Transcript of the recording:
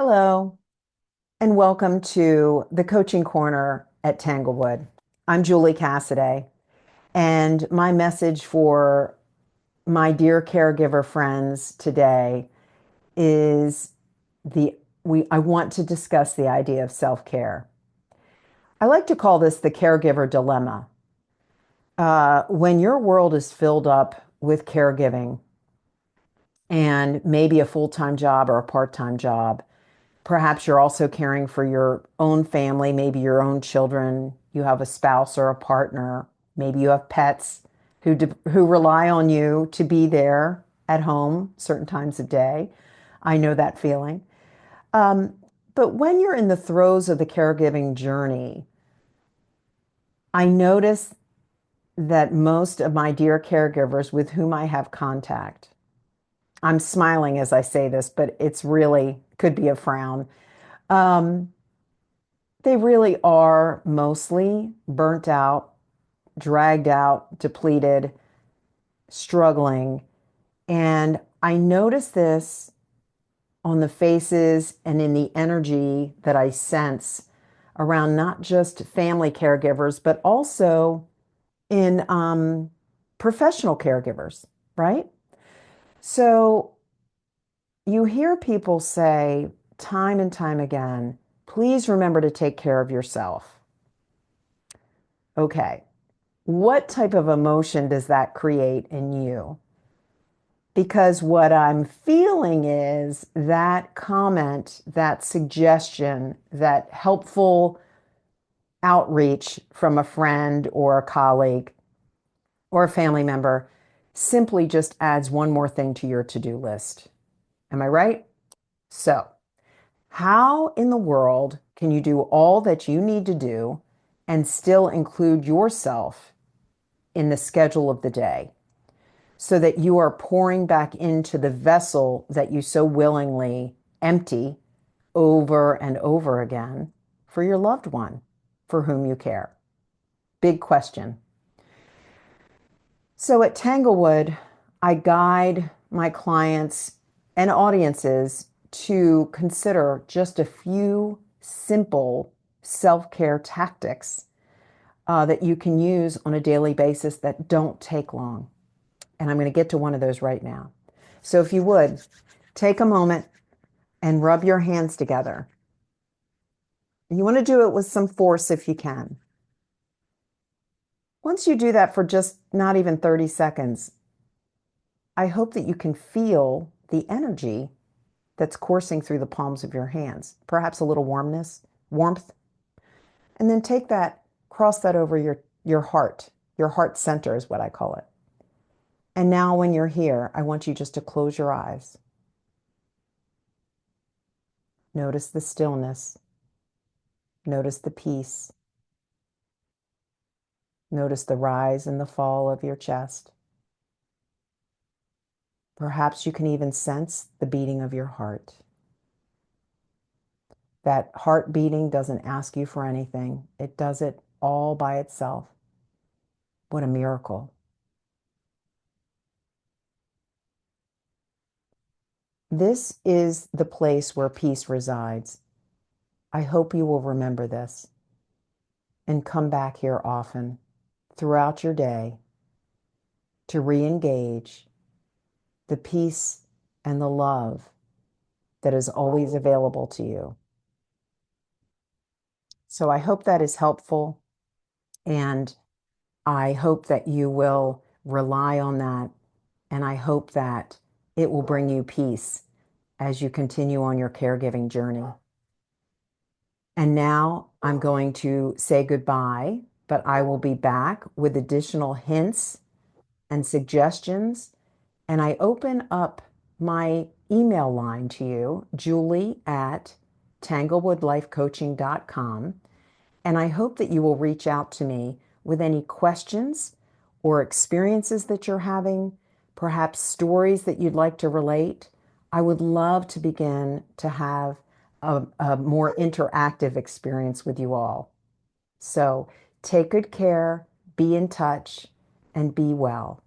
Hello, and welcome to the Coaching Corner at Tanglewood. I'm Julie Cassidy, and my message for my dear caregiver friends today is I want to discuss the idea of self-care. I like to call this the caregiver dilemma. When your world is filled up with caregiving and maybe a full-time job or a part-time job, perhaps you're also caring for your own family, maybe your own children. You have a spouse or a partner. Maybe you have pets who rely on you to be there at home certain times of day. I know that feeling. Um, but when you're in the throes of the caregiving journey, I notice that most of my dear caregivers with whom I have contact, I'm smiling as I say this, but it's really could be a frown. Um, They really are mostly burnt out, dragged out, depleted, struggling. And I notice this on the faces and in the energy that I sense around not just family caregivers, but also in professional caregivers, right? So you hear people say time and time again, please remember to take care of yourself. Okay. What type of emotion does that create in you? Because what I'm feeling is that comment, that suggestion, that helpful outreach from a friend or a colleague or a family member simply just adds one more thing to your to-do list. Am I right? So, how in the world can you do all that you need to do and still include yourself in the schedule of the day, so that you are pouring back into the vessel that you so willingly empty over and over again for your loved one for whom you care? Big question. So at Tanglewood, I guide my clients and audiences to consider just a few simple self-care tactics that you can use on a daily basis that don't take long. And I'm going to get to one of those right now. So if you would, take a moment and rub your hands together. You want to do it with some force if you can. Once you do that for just not even 30 seconds, I hope that you can feel the energy that's coursing through the palms of your hands, perhaps a little warmth, and then take that, cross that over your heart. Your heart center is what I call it. And now when you're here, I want you just to close your eyes. Notice the stillness. Notice the peace. Notice the rise and the fall of your chest. Perhaps you can even sense the beating of your heart. That heart beating doesn't ask you for anything. It does it all by itself. What a miracle. This is the place where peace resides. I hope you will remember this and come back here often throughout your day to re-engage the peace and the love that is always available to you. So I hope that is helpful, and I hope that you will rely on that, and I hope that it will bring you peace as you continue on your caregiving journey. And now I'm going to say goodbye, but I will be back with additional hints and suggestions. And I open up my email line to you, Julie at tanglewoodlifecoaching.com. And I hope that you will reach out to me with any questions or experiences that you're having, perhaps stories that you'd like to relate. I would love to begin to have a more interactive experience with you all. So take good care, be in touch, and be well.